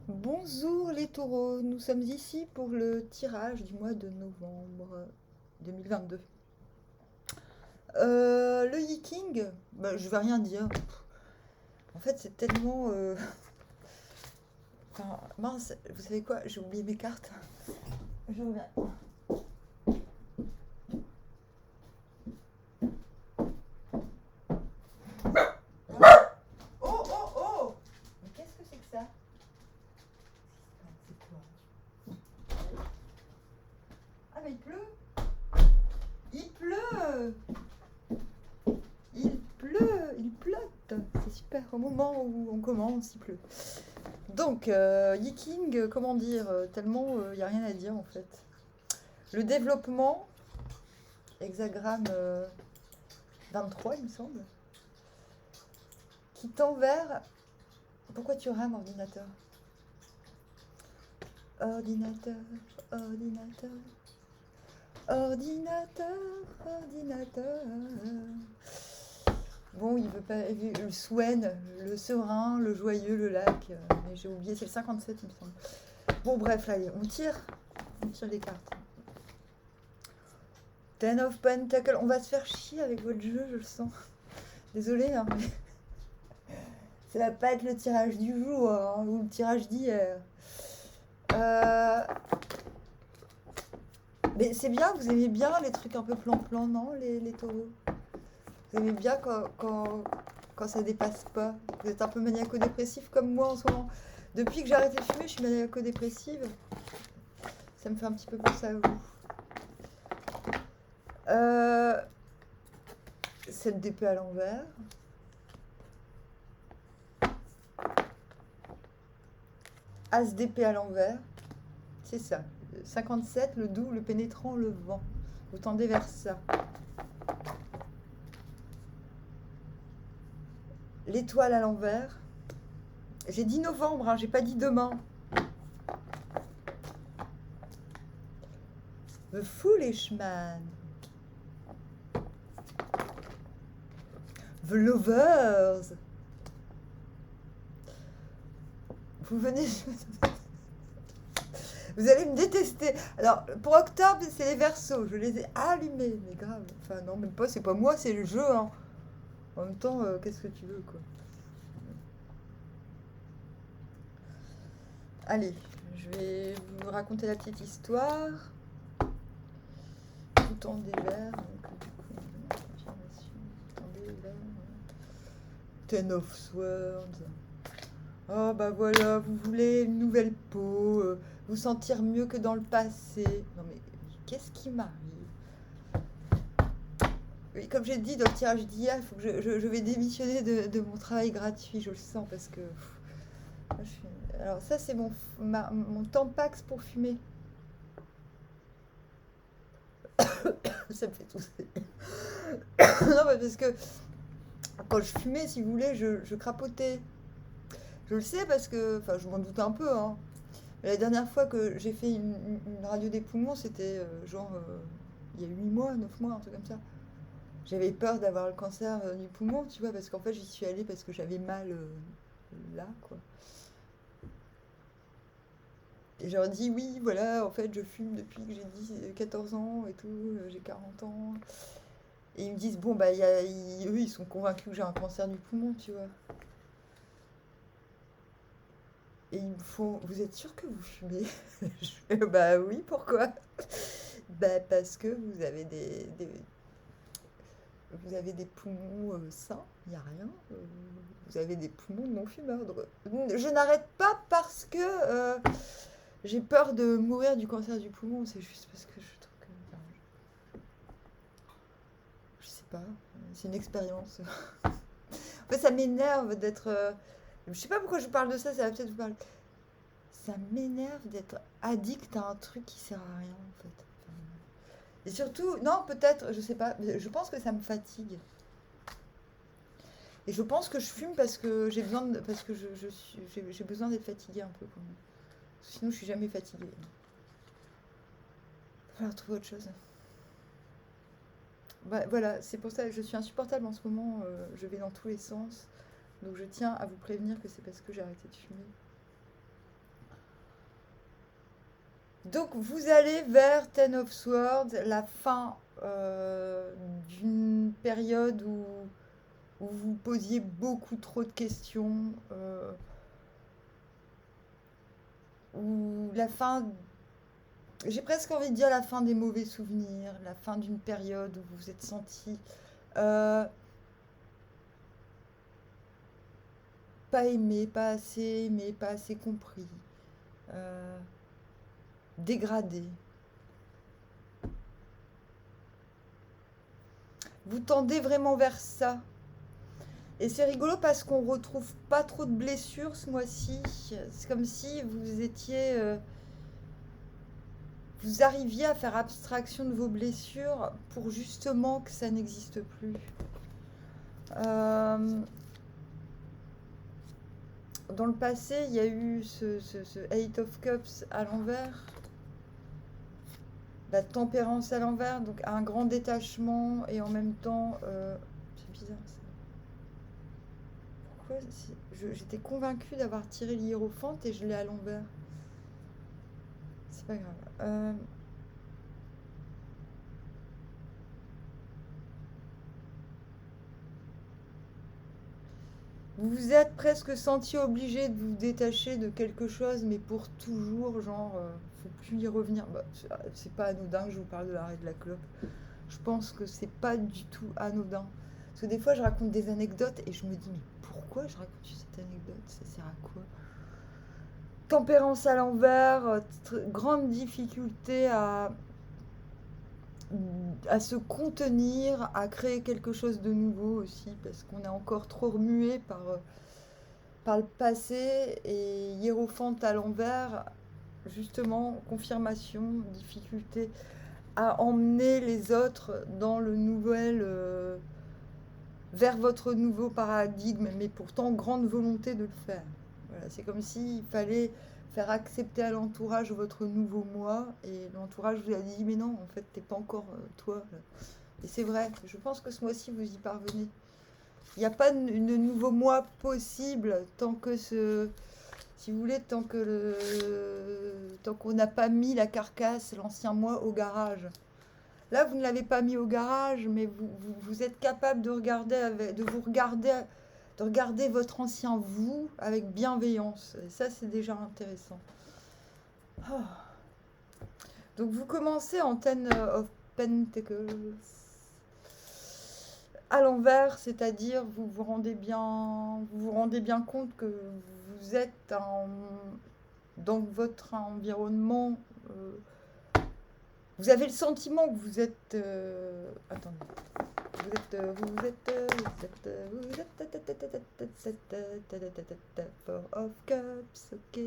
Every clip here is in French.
Bonjour les taureaux, nous sommes ici pour le tirage du mois de novembre 2022. Le Yiking, je vais rien dire. En fait, c'est tellement. Enfin, mince, vous savez quoi? J'ai oublié mes cartes. Je reviens. Oh, oh, oh! Mais qu'est-ce que c'est que ça? C'est quoi? Ah, mais il pleut! Il pleut! Il pleut! Il plotte! C'est super, au moment où on commence, il pleut. Donc, Yiking, comment dire, tellement il n'y a rien à dire en fait. Le développement, hexagramme 23 il me semble, qui tend vers... Pourquoi tu rames, ordinateur? Ordinateur, ordinateur, ordinateur, ordinateur. Bon, il veut pas... Le Souen, le serein, le joyeux, le lac, mais j'ai oublié, c'est le 57 il me semble. Bon bref, allez, on tire les cartes. Ten of Pentacles, on va se faire chier avec votre jeu, je le sens. Désolée, hein, mais ça va pas être le tirage du jour hein, ou le tirage d'hier. Mais c'est bien, vous aimez bien les trucs un peu plan-plan, non, les taureaux? Vous aimez bien quand ça dépasse pas. Vous êtes un peu maniaco-dépressif comme moi en ce moment. Depuis que j'ai arrêté de fumer, je suis maniaco-dépressive. Ça me fait un petit peu penser à vous. Cette d'épée à l'envers. As d'épée à l'envers. C'est ça. 57, le doux, le pénétrant, le vent. Vous tendez vers ça. L'étoile à l'envers. J'ai dit novembre, hein, j'ai pas dit demain. The Foolish Man. The Lovers. Vous venez... Vous allez me détester. Alors, pour octobre, c'est les Verseaux. Je les ai allumés, mais grave. Enfin, non, même pas, c'est pas moi, c'est le jeu. Hein. En même temps, qu'est-ce que tu veux, quoi. Allez, je vais vous raconter la petite histoire. Vous tendez vers. Donc, du coup, confirmation. Vous tendez vers. Ten of Swords. Oh, bah voilà, vous voulez une nouvelle peau. Vous sentir mieux que dans le passé. Non, mais qu'est-ce qui m'arrive? Oui, comme j'ai dit dans le tirage d'hier, il faut que je vais démissionner de mon travail gratuit, je le sens, parce que... Alors ça, c'est mon Tampax pour fumer. Ça me fait tousser. Non, mais parce que quand je fumais, si vous voulez, je crapotais. Je le sais parce que... Enfin, je m'en doute un peu, hein. La dernière fois que j'ai fait une radio des poumons, c'était il y a 8 mois, 9 mois, un truc comme ça. J'avais peur d'avoir le cancer du poumon, tu vois, parce qu'en fait, j'y suis allée parce que j'avais mal là, quoi. Et je leur dis, oui, voilà, en fait, je fume depuis que j'ai 14 ans et tout, j'ai 40 ans. Et ils me disent, bon, bah, eux, ils sont convaincus que j'ai un cancer du poumon, tu vois. Et ils me font, vous êtes sûr que vous fumez? Je fais, bah oui, pourquoi? Bah, parce que vous avez des poumons sains, il n'y a rien. Vous avez des poumons non fumeurs. Je n'arrête pas parce que j'ai peur de mourir du cancer du poumon. C'est juste parce que je trouve que. Enfin, je sais pas. C'est une expérience. En fait, ça m'énerve d'être. Je sais pas pourquoi je parle de ça, ça va peut-être vous parler. Ça m'énerve d'être addict à un truc qui sert à rien, en fait. Et surtout, non, peut-être, je sais pas, je pense que ça me fatigue. Et je pense que je fume parce que j'ai besoin parce que j'ai besoin d'être fatiguée un peu quand même. Sinon, je suis jamais fatiguée. Il va falloir trouver autre chose. Bah, voilà, c'est pour ça que je suis insupportable en ce moment. Je vais dans tous les sens. Donc, je tiens à vous prévenir que c'est parce que j'ai arrêté de fumer. Donc vous allez vers Ten of Swords, la fin d'une période où vous posiez beaucoup trop de questions, ou la fin, j'ai presque envie de dire la fin des mauvais souvenirs, la fin d'une période où vous vous êtes senti euh, pas aimé, pas assez compris, euh, dégradé. Vous tendez vraiment vers ça. Et c'est rigolo parce qu'on retrouve pas trop de blessures ce mois-ci. C'est comme si vous étiez, vous arriviez à faire abstraction de vos blessures pour justement que ça n'existe plus. Dans le passé, il y a eu ce Eight of Cups à l'envers, la tempérance à l'envers, donc un grand détachement et en même temps, c'est bizarre ça. Pourquoi j'étais convaincue d'avoir tiré l'hiérophante et je l'ai à l'envers. C'est pas grave. Vous vous êtes presque senti obligé de vous détacher de quelque chose, mais pour toujours, genre, faut plus y revenir. Bah, c'est pas anodin que je vous parle de l'arrêt de la clope. Je pense que c'est pas du tout anodin. Parce que des fois, je raconte des anecdotes et je me dis, mais pourquoi je raconte cette anecdote? Ça sert à quoi? Tempérance à l'envers, grande difficulté à se contenir, à créer quelque chose de nouveau aussi, parce qu'on est encore trop remué par le passé. Et hiérophante à l'envers, justement, confirmation, difficulté à emmener les autres dans le nouvel, vers votre nouveau paradigme, mais pourtant grande volonté de le faire. Voilà, c'est comme s'il fallait faire accepter à l'entourage votre nouveau moi, et l'entourage vous a dit mais non, en fait t'es pas encore toi. Et c'est vrai, je pense que ce mois-ci vous y parvenez. Il n'y a pas de nouveau moi possible tant que si vous voulez, tant qu'on n'a pas mis la carcasse, l'ancien moi au garage. Là, vous ne l'avez pas mis au garage, mais vous êtes capable de regarder votre ancien vous avec bienveillance. Et ça, c'est déjà intéressant. Oh. Donc, vous commencez en Ten of Pentacles à l'envers, c'est-à-dire vous vous rendez bien compte que vous êtes dans votre environnement. Vous avez le sentiment que vous êtes. Attendez. Vous êtes. Four of Cups, ok.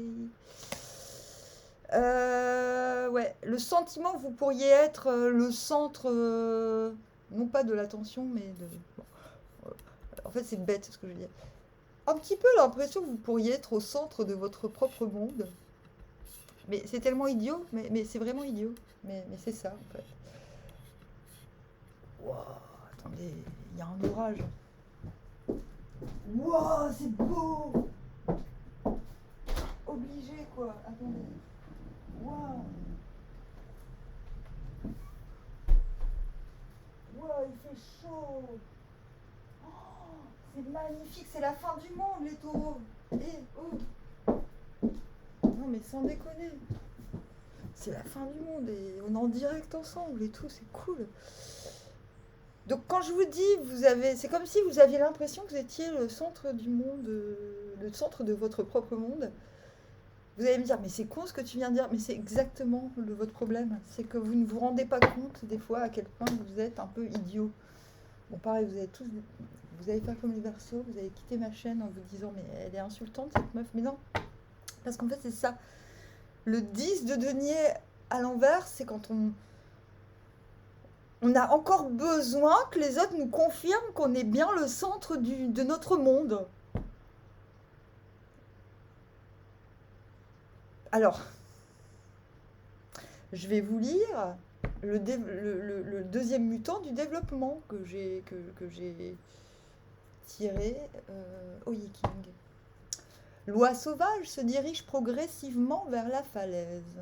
Ouais, le sentiment que vous pourriez être le centre, non pas de l'attention, mais de. Bon, en fait, c'est bête ce que je veux dire. Un petit peu l'impression que vous pourriez être au centre de votre propre monde. Mais c'est tellement idiot, mais c'est vraiment idiot. Mais c'est ça, en fait. Wow, attendez, il y a un orage. Wow, c'est beau. Obligé, quoi. Attendez. Wow. Wow, il fait chaud. Oh, c'est magnifique, c'est la fin du monde, les taureaux. Et oh. Non, mais sans déconner. C'est la fin du monde et on est en direct ensemble et tout, c'est cool. Donc quand je vous dis, c'est comme si vous aviez l'impression que vous étiez le centre du monde, le centre de votre propre monde. Vous allez me dire, mais c'est con ce que tu viens de dire, mais c'est exactement votre problème. C'est que vous ne vous rendez pas compte des fois à quel point vous êtes un peu idiot. Bon pareil, vous allez faire comme les Verseaux, vous allez quitter ma chaîne en vous disant, mais elle est insultante cette meuf, mais non. Parce qu'en fait c'est ça. Le 10 de denier à l'envers, c'est quand on a encore besoin que les autres nous confirment qu'on est bien le centre de notre monde. Alors, je vais vous lire le deuxième mutant du développement que j'ai tiré au Yiking. L'oie sauvage se dirige progressivement vers la falaise.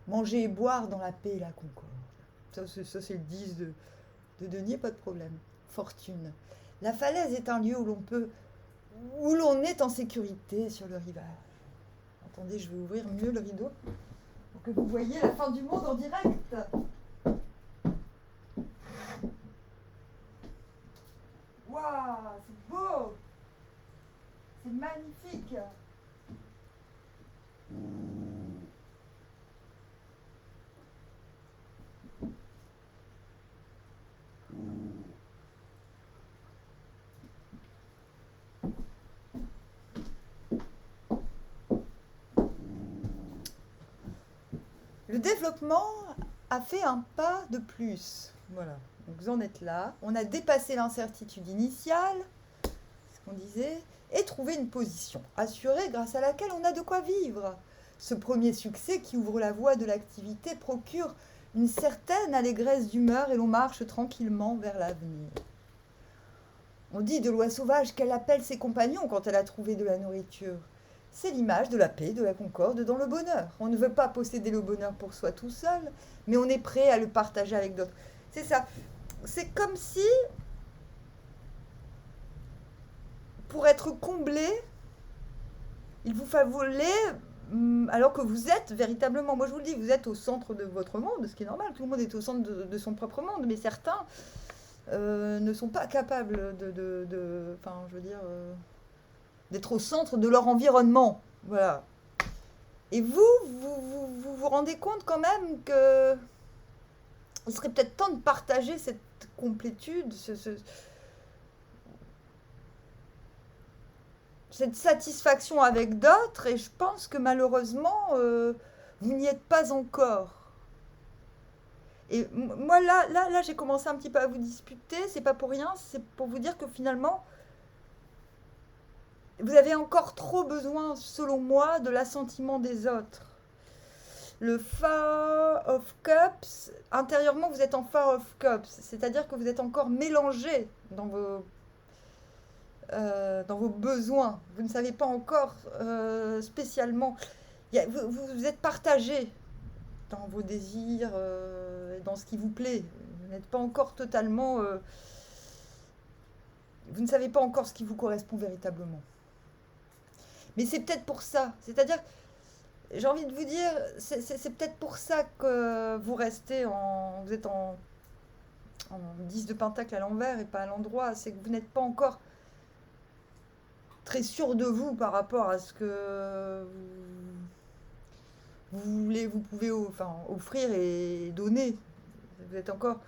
Manger et boire dans la paix et la concorde. Ça c'est le 10 de denier, pas de problème. Fortune. La falaise est un lieu où l'on est en sécurité sur le rivage. Attendez, je vais ouvrir mieux le rideau pour que vous voyez la fin du monde en direct. Waouh, c'est beau! C'est magnifique! Le développement a fait un pas de plus. Voilà, donc vous en êtes là. On a dépassé l'incertitude initiale, ce qu'on disait, et trouvé une position assurée grâce à laquelle on a de quoi vivre. Ce premier succès qui ouvre la voie de l'activité procure une certaine allégresse d'humeur et l'on marche tranquillement vers l'avenir. On dit de l'oie sauvage qu'elle appelle ses compagnons quand elle a trouvé de la nourriture. C'est l'image de la paix, de la concorde dans le bonheur. On ne veut pas posséder le bonheur pour soi tout seul, mais on est prêt à le partager avec d'autres. C'est ça. C'est comme si, pour être comblé, il vous fallait, alors que vous êtes véritablement, moi je vous le dis, vous êtes au centre de votre monde, ce qui est normal, tout le monde est au centre de son propre monde, mais certains ne sont pas capables d'être au centre de leur environnement. Voilà. Et vous rendez compte quand même que il serait peut-être temps de partager cette complétude, cette satisfaction avec d'autres, et je pense que malheureusement, vous n'y êtes pas encore. Et moi, là, j'ai commencé un petit peu à vous disputer, c'est pas pour rien, c'est pour vous dire que finalement, vous avez encore trop besoin, selon moi, de l'assentiment des autres. Le Four of Cups, intérieurement, vous êtes en Four of Cups, c'est-à-dire que vous êtes encore mélangé dans vos besoins. Vous ne savez pas encore spécialement. Vous êtes partagé dans vos désirs, dans ce qui vous plaît. Vous n'êtes pas encore totalement... vous ne savez pas encore ce qui vous correspond véritablement. Mais c'est peut-être pour ça. C'est-à-dire, j'ai envie de vous dire, c'est peut-être pour ça que vous restez vous êtes en 10 de pentacle à l'envers et pas à l'endroit. C'est que vous n'êtes pas encore très sûr de vous par rapport à ce que vous pouvez offrir et donner. Vous êtes encore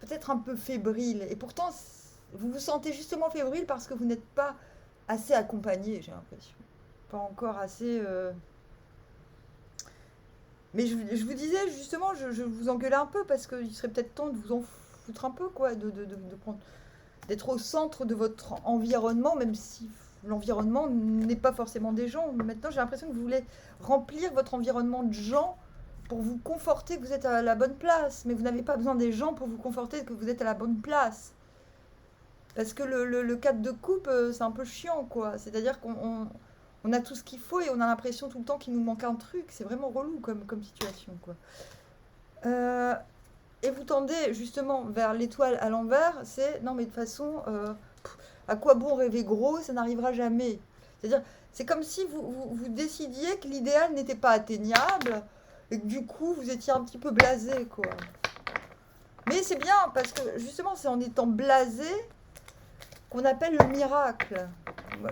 peut-être un peu fébrile. Et pourtant, vous vous sentez justement fébrile parce que vous n'êtes pas assez accompagné, j'ai l'impression. Pas encore assez... Mais je vous disais, justement, je vous engueulais un peu parce qu'il serait peut-être temps de vous en foutre un peu, quoi, d'être au centre de votre environnement, même si l'environnement n'est pas forcément des gens. Maintenant, j'ai l'impression que vous voulez remplir votre environnement de gens pour vous conforter que vous êtes à la bonne place. Mais vous n'avez pas besoin des gens pour vous conforter que vous êtes à la bonne place. Parce que le 4 de coupe, c'est un peu chiant, quoi. C'est-à-dire qu'on a tout ce qu'il faut et on a l'impression tout le temps qu'il nous manque un truc. C'est vraiment relou comme situation, quoi. Et vous tendez justement vers l'étoile à l'envers, c'est non mais de toute façon, à quoi bon rêver gros, ça n'arrivera jamais. C'est-à-dire, c'est comme si vous décidiez que l'idéal n'était pas atteignable et que du coup vous étiez un petit peu blasé, quoi. Mais c'est bien parce que justement c'est en étant blasé qu'on appelle le miracle.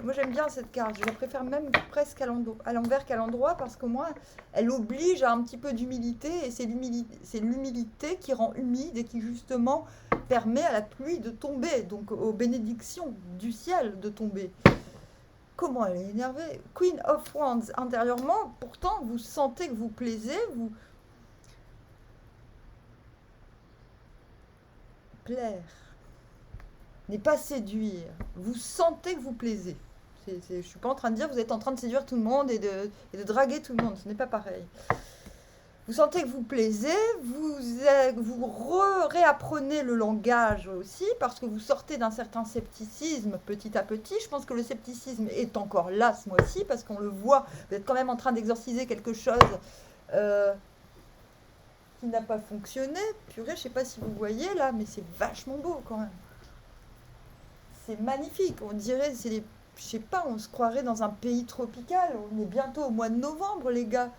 Moi j'aime bien cette carte, je la préfère même presque à l'envers qu'à l'endroit parce qu'au moins elle oblige à un petit peu d'humilité et c'est l'humilité qui rend humide et qui justement permet à la pluie de tomber, donc aux bénédictions du ciel de tomber. Comment elle est énervée. Queen of Wands, intérieurement, pourtant vous sentez que vous plaisez, vous... Plaire. N'est pas séduire. Vous sentez que vous plaisez. Je ne suis pas en train de dire que vous êtes en train de séduire tout le monde et de draguer tout le monde. Ce n'est pas pareil. Vous sentez que vous plaisez, vous réapprenez le langage aussi, parce que vous sortez d'un certain scepticisme petit à petit. Je pense que le scepticisme est encore là ce mois-ci, parce qu'on le voit, vous êtes quand même en train d'exorciser quelque chose qui n'a pas fonctionné. Purée, je sais pas si vous voyez là, mais c'est vachement beau quand même. C'est magnifique. On dirait, je sais pas, on se croirait dans un pays tropical. On est bientôt au mois de novembre, les gars.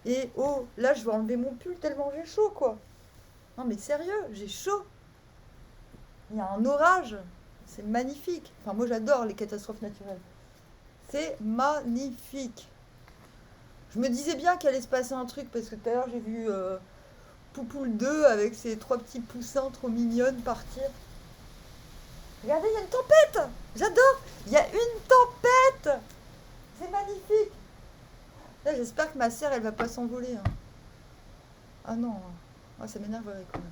Et oh, là, je vais enlever mon pull tellement j'ai chaud, quoi. Non, mais sérieux, j'ai chaud. Il y a un orage. C'est magnifique. Enfin, moi, j'adore les catastrophes naturelles. C'est magnifique. Je me disais bien qu'il allait se passer un truc parce que tout à l'heure, j'ai vu Poupoule 2 avec ses trois petits poussins trop mignonnes partir. Regardez, il y a une tempête. J'adore. Il y a une tempête. C'est magnifique. Là, j'espère que ma serre, elle va pas s'envoler, hein. Ah non. Ah, ça m'énerverait quand même.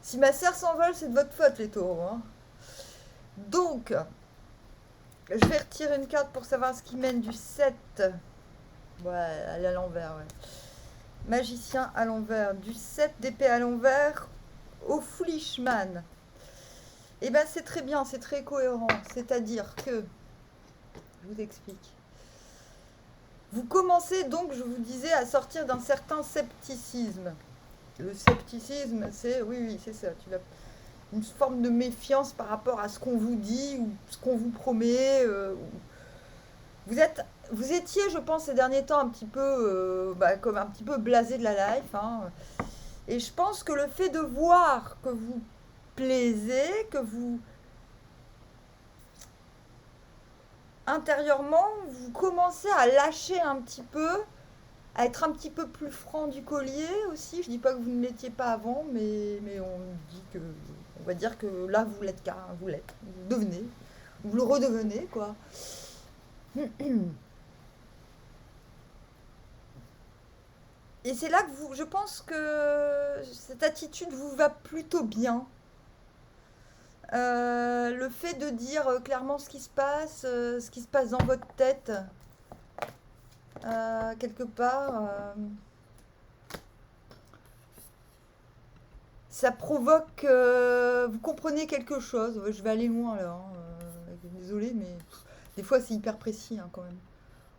Si ma serre s'envole, c'est de votre faute, les taureaux, hein. Donc, je vais retirer une carte pour savoir ce qui mène du 7. Ouais, elle est à l'envers, ouais. Magicien à l'envers. Du 7 d'épée à l'envers au Foolishman. Eh bien, c'est très bien, c'est très cohérent. C'est-à-dire que, je vous explique. Vous commencez donc, je vous disais, à sortir d'un certain scepticisme. Le scepticisme, c'est, oui, c'est ça. Une forme de méfiance par rapport à ce qu'on vous dit ou ce qu'on vous promet. Vous étiez, je pense, ces derniers temps un petit peu, comme un petit peu blasé de la life, hein. Et je pense que le fait de voir que vous plaisez, que vous intérieurement, vous commencez à lâcher un petit peu, à être un petit peu plus franc du collier aussi. Je dis pas que vous ne l'étiez pas avant, mais on va dire que là vous l'êtes, vous l'êtes, vous devenez, vous le redevenez, quoi. Et c'est là que je pense que cette attitude vous va plutôt bien. Le fait de dire clairement ce qui se passe dans votre tête, quelque part, ça provoque, vous comprenez quelque chose. Je vais aller loin là, hein, désolée, mais des fois c'est hyper précis, hein, quand même.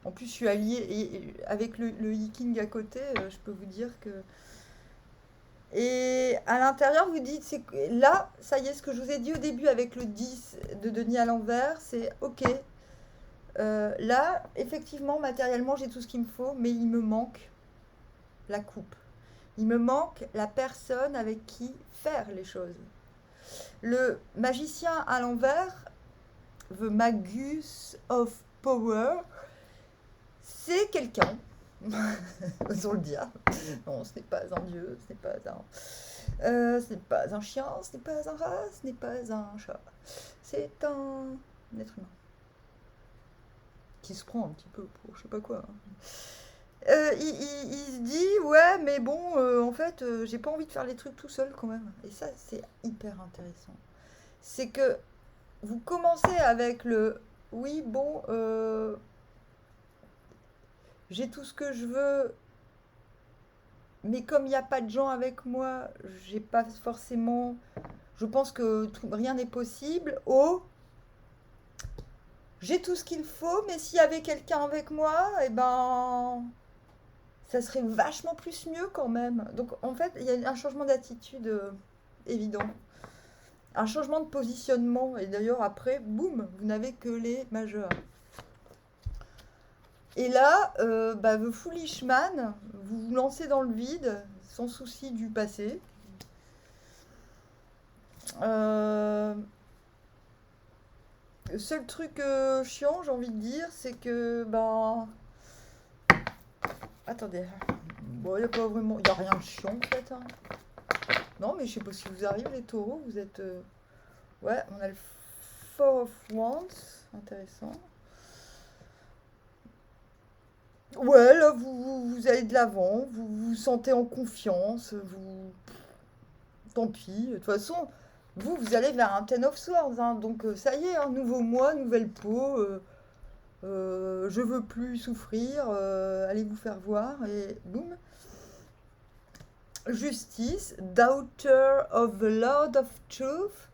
En plus, je suis alliée et avec le Yiking à côté, je peux vous dire que. Et à l'intérieur, vous dites, là, ça y est, ce que je vous ai dit au début avec le 10 de Denis à l'envers, c'est ok. Là, effectivement, matériellement, j'ai tout ce qu'il me faut, mais il me manque la coupe. Il me manque la personne avec qui faire les choses. Le magicien à l'envers, The Magus of Power, c'est quelqu'un. Osons le dire. Non, ce n'est pas un dieu, ce n'est pas un chien, ce n'est pas un rat, ce n'est pas un chat. C'est un être humain qui se prend un petit peu pour je sais pas quoi, hein. Il se dit ouais, mais bon, en fait, j'ai pas envie de faire les trucs tout seul quand même. Et ça, c'est hyper intéressant. C'est que vous commencez avec le oui, bon, j'ai tout ce que je veux, mais comme il n'y a pas de gens avec moi, j'ai pas forcément. Je pense que rien n'est possible. Oh, j'ai tout ce qu'il faut, mais s'il y avait quelqu'un avec moi, eh ben, ça serait vachement plus mieux quand même. Donc en fait, il y a un changement d'attitude évident. Un changement de positionnement. Et d'ailleurs, après, boum, vous n'avez que les majeurs. Et là, The Foolishman, vous vous lancez dans le vide, sans souci du passé. Le seul truc chiant, j'ai envie de dire, c'est que, attendez. Bon, il n'y a pas vraiment. Il n'y a rien de chiant, en fait, hein. Non, mais je sais pas si vous arrivez, les taureaux, vous êtes. Ouais, on a le Four of Wands. Intéressant. Ouais, là, vous allez de l'avant, vous vous sentez en confiance, tant pis. De toute façon, vous allez vers un Ten of Swords, hein, donc ça y est, hein, nouveau mois, nouvelle peau, je veux plus souffrir, allez vous faire voir, et boum. Justice, Daughter of the Lord of Truth.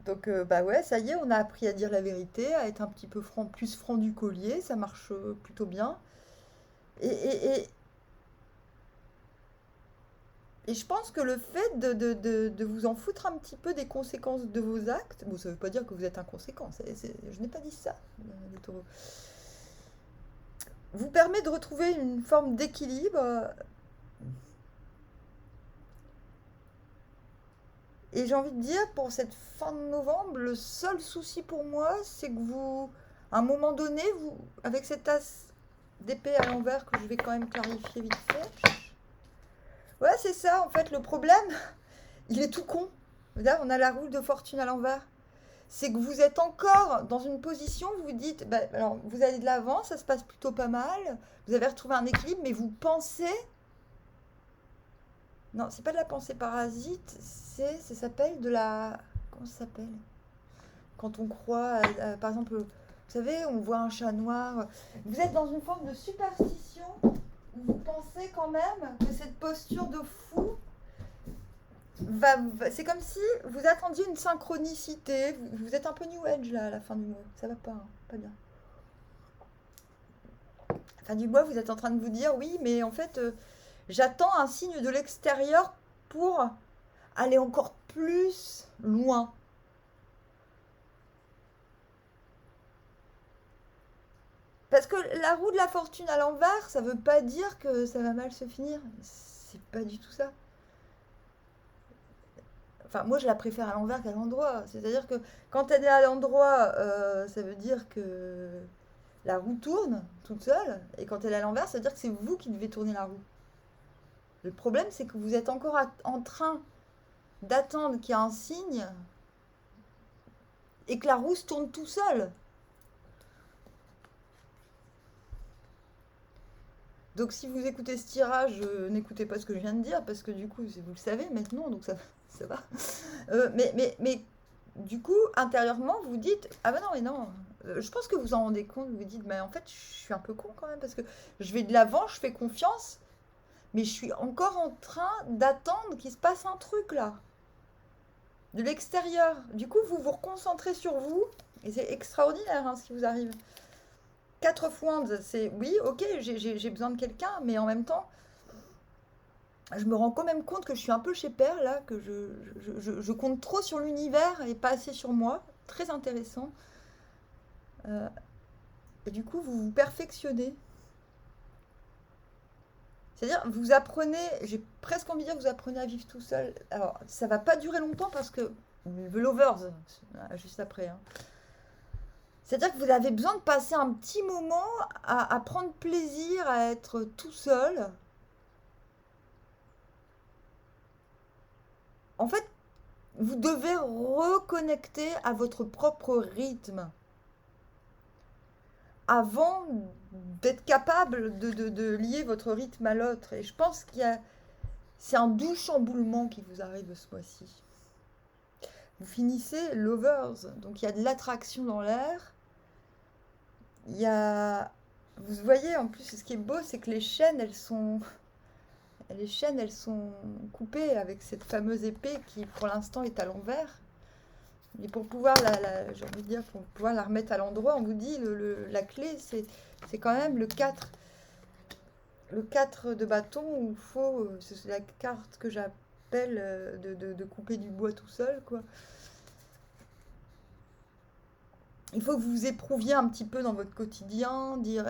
Donc, ouais, ça y est, on a appris à dire la vérité, à être un petit peu plus franc du collier, ça marche plutôt bien. Et Et je pense que le fait de vous en foutre un petit peu des conséquences de vos actes, bon, ça ne veut pas dire que vous êtes inconséquent, je n'ai pas dit ça, les taureaux, vous permet de retrouver une forme d'équilibre. Et j'ai envie de dire, pour cette fin de novembre, le seul souci pour moi, c'est que vous, à un moment donné, vous, avec cet as d'épée à l'envers que je vais quand même clarifier vite fait. Ouais, c'est ça, en fait, le problème, il est tout con. Là, on a la roue de fortune à l'envers. C'est que vous êtes encore dans une position où vous dites, bah, alors vous allez de l'avant, ça se passe plutôt pas mal, vous avez retrouvé un équilibre, mais vous pensez. Non, c'est pas de la pensée parasite, ça s'appelle de la. Comment ça s'appelle? Quand on croit, par exemple, vous savez, on voit un chat noir. Vous êtes dans une forme de superstition où vous pensez quand même que cette posture de fou c'est comme si vous attendiez une synchronicité. Vous êtes un peu New Age là à la fin du mois. Ça va pas, hein, pas bien. Fin du mois, vous êtes en train de vous dire oui, mais en fait, j'attends un signe de l'extérieur pour aller encore plus loin. Parce que la roue de la fortune à l'envers, ça veut pas dire que ça va mal se finir. C'est pas du tout ça. Enfin, moi, je la préfère à l'envers qu'à l'endroit. C'est-à-dire que quand elle est à l'endroit, ça veut dire que la roue tourne toute seule. Et quand elle est à l'envers, ça veut dire que c'est vous qui devez tourner la roue. Le problème, c'est que vous êtes encore en train d'attendre qu'il y ait un signe et que la roue se tourne tout seul. Donc si vous écoutez ce tirage, n'écoutez pas ce que je viens de dire, parce que du coup, vous le savez maintenant, donc ça va. Mais du coup, intérieurement, vous dites, ah ben non, mais non. Je pense que vous en rendez compte, vous dites, mais en fait, je suis un peu con quand même, parce que je vais de l'avant, je fais confiance, mais je suis encore en train d'attendre qu'il se passe un truc là. De l'extérieur. Du coup, vous vous reconcentrez sur vous, et c'est extraordinaire hein, ce qui vous arrive. 4 of Wands, c'est oui, ok, j'ai besoin de quelqu'un, mais en même temps, je me rends quand même compte que je suis un peu chez Père, là, que je compte trop sur l'univers et pas assez sur moi. Très intéressant. Et du coup, vous vous perfectionnez. C'est-à-dire, vous apprenez, j'ai presque envie de dire, vous apprenez à vivre tout seul. Alors, ça va pas durer longtemps parce que The Lovers, juste après, hein. C'est-à-dire que vous avez besoin de passer un petit moment à prendre plaisir à être tout seul. En fait, vous devez reconnecter à votre propre rythme avant d'être capable de lier votre rythme à l'autre. Et je pense c'est un doux chamboulement qui vous arrive ce mois-ci. Vous finissez Lovers, donc il y a de l'attraction dans l'air. Il y a... Vous voyez, en plus, ce qui est beau, c'est que les chaînes, elles sont coupées avec cette fameuse épée qui, pour l'instant, est à l'envers. Et pour pouvoir j'ai envie de dire, pour pouvoir la remettre à l'endroit, on vous dit, la clé, c'est quand même le 4. Le 4 de bâton, où il faut, c'est la carte que j'appelle de couper du bois tout seul, quoi. Il faut que vous vous éprouviez un petit peu dans votre quotidien, dire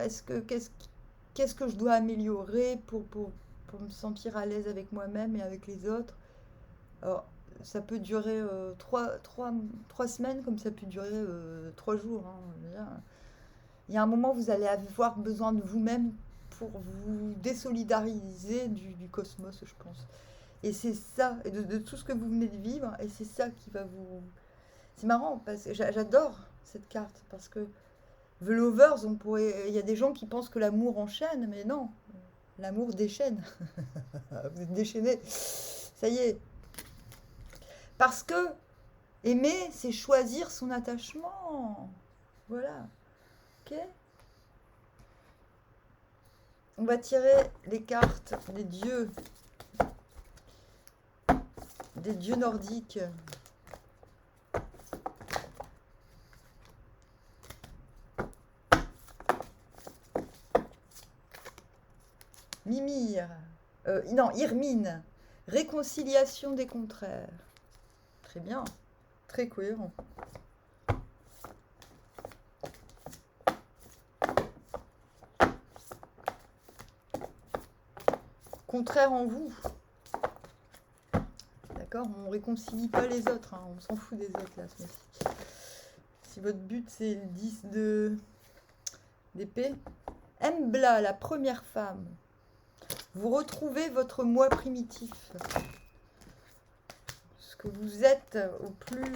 qu'est-ce que je dois améliorer pour me sentir à l'aise avec moi-même et avec les autres. Alors, ça peut durer 3 semaines comme ça peut durer 3 jours. Hein. Il y a un moment où vous allez avoir besoin de vous-même pour vous désolidariser du cosmos, je pense. Et c'est ça, et de tout ce que vous venez de vivre, et c'est ça qui va vous... C'est marrant, parce que j'adore cette carte, parce que The Lovers, il y a des gens qui pensent que l'amour enchaîne, mais non, l'amour déchaîne. Vous êtes déchaînés. Ça y est. Parce que aimer, c'est choisir son attachement. Voilà. Ok. On va tirer les cartes des dieux nordiques. Mimir. Non, Irmine. Réconciliation des contraires. Très bien, très cohérent. Contraire en vous. D'accord, on ne réconcilie pas les autres, hein, on s'en fout des autres là ce mois-ci. Si votre but c'est le 10 d'épée. Mbla, la première femme. Vous retrouvez votre moi primitif. Ce que vous êtes au plus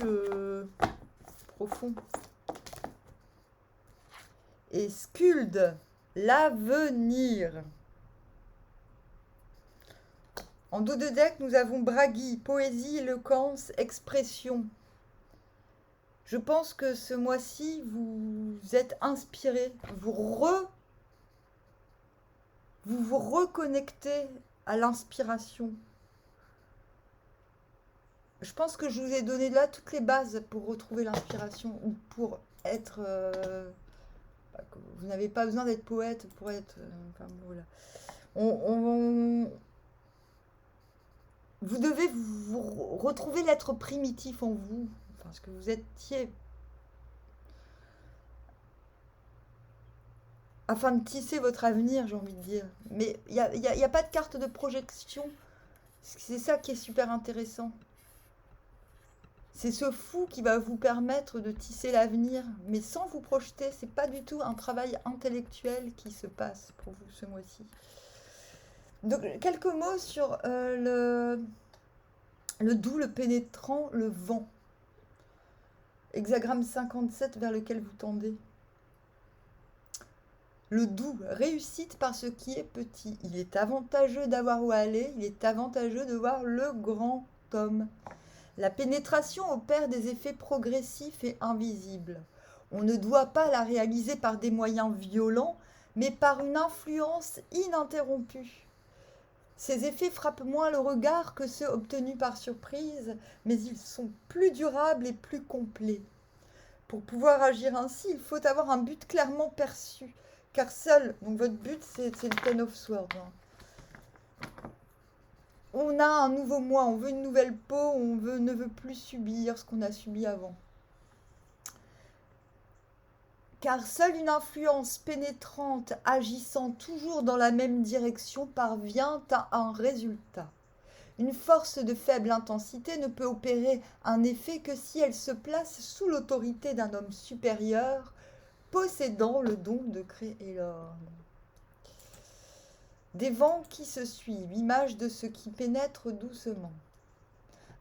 profond. Et Skuld, l'avenir. En dos de deck, nous avons Bragi, poésie, éloquence, expression. Je pense que ce mois-ci, vous êtes inspiré. Vous vous reconnectez à l'inspiration. Je pense que je vous ai donné là toutes les bases pour retrouver l'inspiration ou pour être... vous n'avez pas besoin d'être poète pour être... enfin, voilà. Vous devez vous retrouver l'être primitif en vous, parce que vous étiez, afin de tisser votre avenir, j'ai envie de dire. Mais il n'y a pas de carte de projection. C'est ça qui est super intéressant. C'est ce fou qui va vous permettre de tisser l'avenir, mais sans vous projeter. C'est pas du tout un travail intellectuel qui se passe pour vous ce mois-ci. Donc, quelques mots sur le doux, le pénétrant, le vent. Hexagramme 57 vers lequel vous tendez. Le doux, réussite par ce qui est petit. Il est avantageux d'avoir où aller, il est avantageux de voir le grand homme. La pénétration opère des effets progressifs et invisibles. On ne doit pas la réaliser par des moyens violents, mais par une influence ininterrompue. Ces effets frappent moins le regard que ceux obtenus par surprise, mais ils sont plus durables et plus complets. Pour pouvoir agir ainsi, il faut avoir un but clairement perçu, car seul, donc votre but, c'est le Ten of Swords. On a un nouveau moi, on veut une nouvelle peau, on ne veut plus subir ce qu'on a subi avant. Car seule une influence pénétrante agissant toujours dans la même direction parvient à un résultat. Une force de faible intensité ne peut opérer un effet que si elle se place sous l'autorité d'un homme supérieur, possédant le don de créer l'ordre. Des vents qui se suivent, image de ce qui pénètre doucement.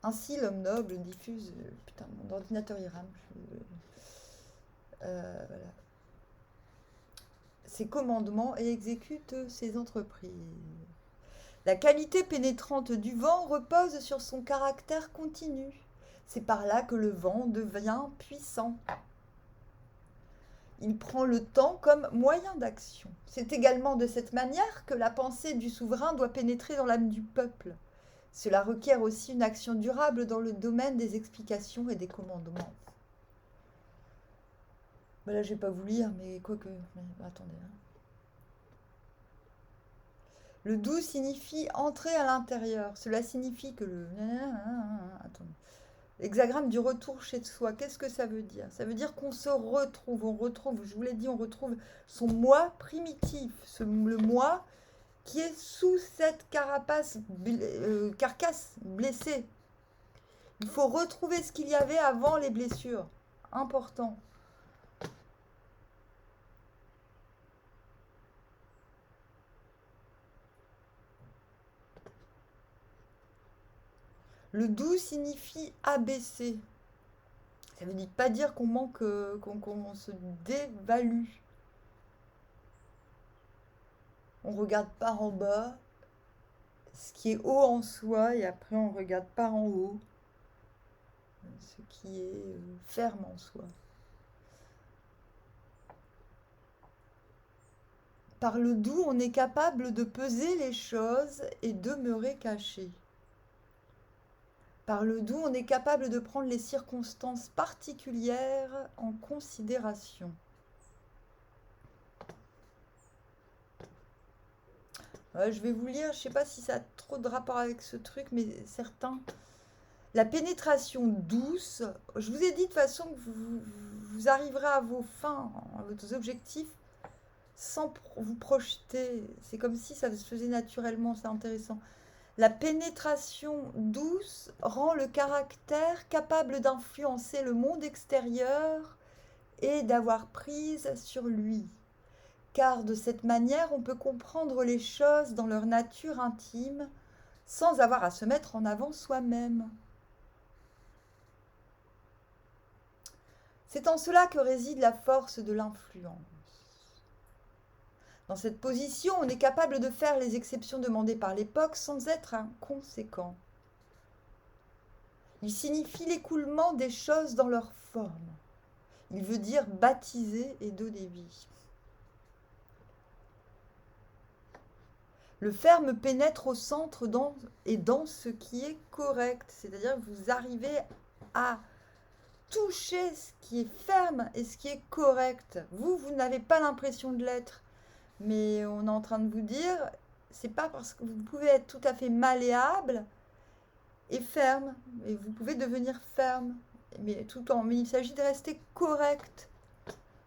Ainsi, l'homme noble diffuse... Putain, mon ordinateur il rame. Voilà. Ses commandements et exécute ses entreprises. La qualité pénétrante du vent repose sur son caractère continu. C'est par là que le vent devient puissant. Il prend le temps comme moyen d'action. C'est également de cette manière que la pensée du souverain doit pénétrer dans l'âme du peuple. Cela requiert aussi une action durable dans le domaine des explications et des commandements. Ben là, je vais pas vous lire, mais quoique... Attendez. Le doux signifie entrer à l'intérieur. Cela signifie que le... Attendez. L'hexagramme du retour chez soi, qu'est-ce que ça veut dire? Ça veut dire qu'on se retrouve, je vous l'ai dit, on retrouve son moi primitif, le moi qui est sous cette carcasse blessée. Il faut retrouver ce qu'il y avait avant les blessures. Important. Le doux signifie abaisser. Ça ne veut pas dire qu'on manque, qu'on se dévalue. On ne regarde pas en bas, ce qui est haut en soi, et après on ne regarde pas en haut, ce qui est ferme en soi. Par le doux, on est capable de peser les choses et demeurer caché. Par le doux, on est capable de prendre les circonstances particulières en considération. Je vais vous lire, je sais pas si ça a trop de rapport avec ce truc, mais certains. La pénétration douce, je vous ai dit de toute façon que vous arriverez à vos fins, à vos objectifs, sans vous projeter. C'est comme si ça se faisait naturellement, c'est intéressant. La pénétration douce rend le caractère capable d'influencer le monde extérieur et d'avoir prise sur lui. Car de cette manière, on peut comprendre les choses dans leur nature intime sans avoir à se mettre en avant soi-même. C'est en cela que réside la force de l'influence. Dans cette position, on est capable de faire les exceptions demandées par l'époque sans être inconséquent. Il signifie l'écoulement des choses dans leur forme. Il veut dire baptiser et donner vie. Le ferme pénètre au centre dans ce qui est correct. C'est-à-dire que vous arrivez à toucher ce qui est ferme et ce qui est correct. Vous n'avez pas l'impression de l'être. Mais on est en train de vous dire, c'est pas parce que vous pouvez être tout à fait malléable et ferme. Et vous pouvez devenir ferme. Mais il s'agit de rester correct.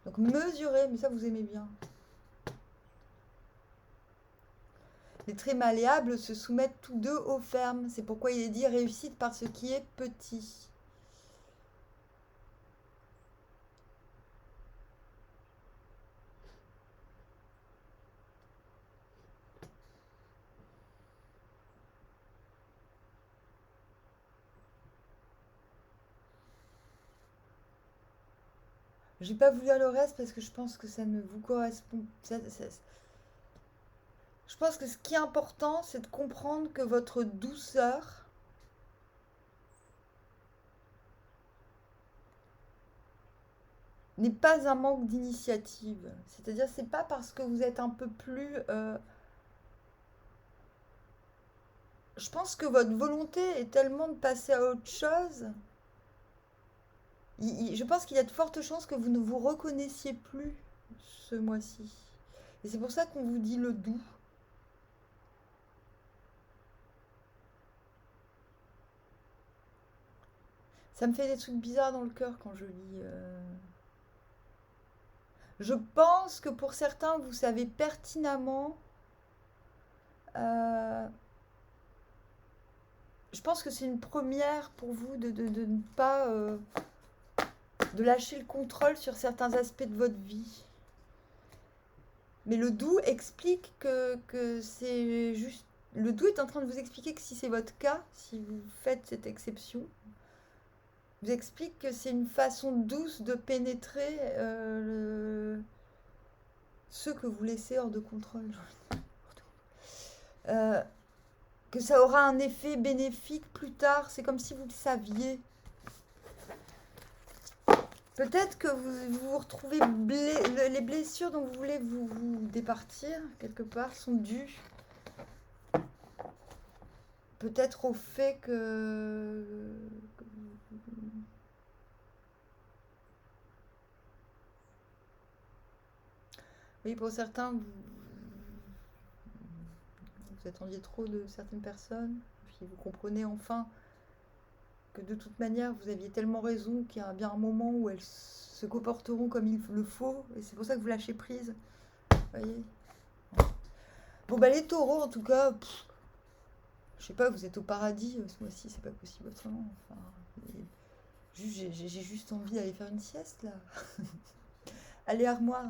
Donc mesurer, mais ça vous aimez bien. Les traits malléables se soumettent tous deux aux fermes. C'est pourquoi il est dit réussite par ce qui est petit. J'ai pas voulu à le reste parce que je pense que ça ne vous correspond. Je pense que ce qui est important, c'est de comprendre que votre douceur n'est pas un manque d'initiative. C'est-à-dire, c'est pas parce que vous êtes un peu plus. Je pense que votre volonté est tellement de passer à autre chose. Je pense qu'il y a de fortes chances que vous ne vous reconnaissiez plus ce mois-ci. Et c'est pour ça qu'on vous dit le doux. Ça me fait des trucs bizarres dans le cœur quand je lis. Je pense que pour certains, vous savez pertinemment. Je pense que c'est une première pour vous de ne pas. De lâcher le contrôle sur certains aspects de votre vie. Mais le doux explique que c'est juste. Le doux est en train de vous expliquer que si c'est votre cas, si vous faites cette exception, vous explique que c'est une façon douce de pénétrer ceux que vous laissez hors de contrôle. Que ça aura un effet bénéfique plus tard. C'est comme si vous le saviez. Peut-être que vous retrouvez les blessures dont vous voulez vous départir, quelque part, sont dues peut-être au fait que oui, pour certains, vous attendiez trop de certaines personnes, puis vous comprenez enfin que de toute manière, vous aviez tellement raison qu'il y a bien un moment où elles se comporteront comme il le faut, et c'est pour ça que vous lâchez prise. Voyez. Bon, bah les taureaux, en tout cas, je sais pas, vous êtes au paradis ce mois-ci, c'est pas possible autrement. Enfin, j'ai juste envie d'aller faire une sieste, là. Allez, armoire.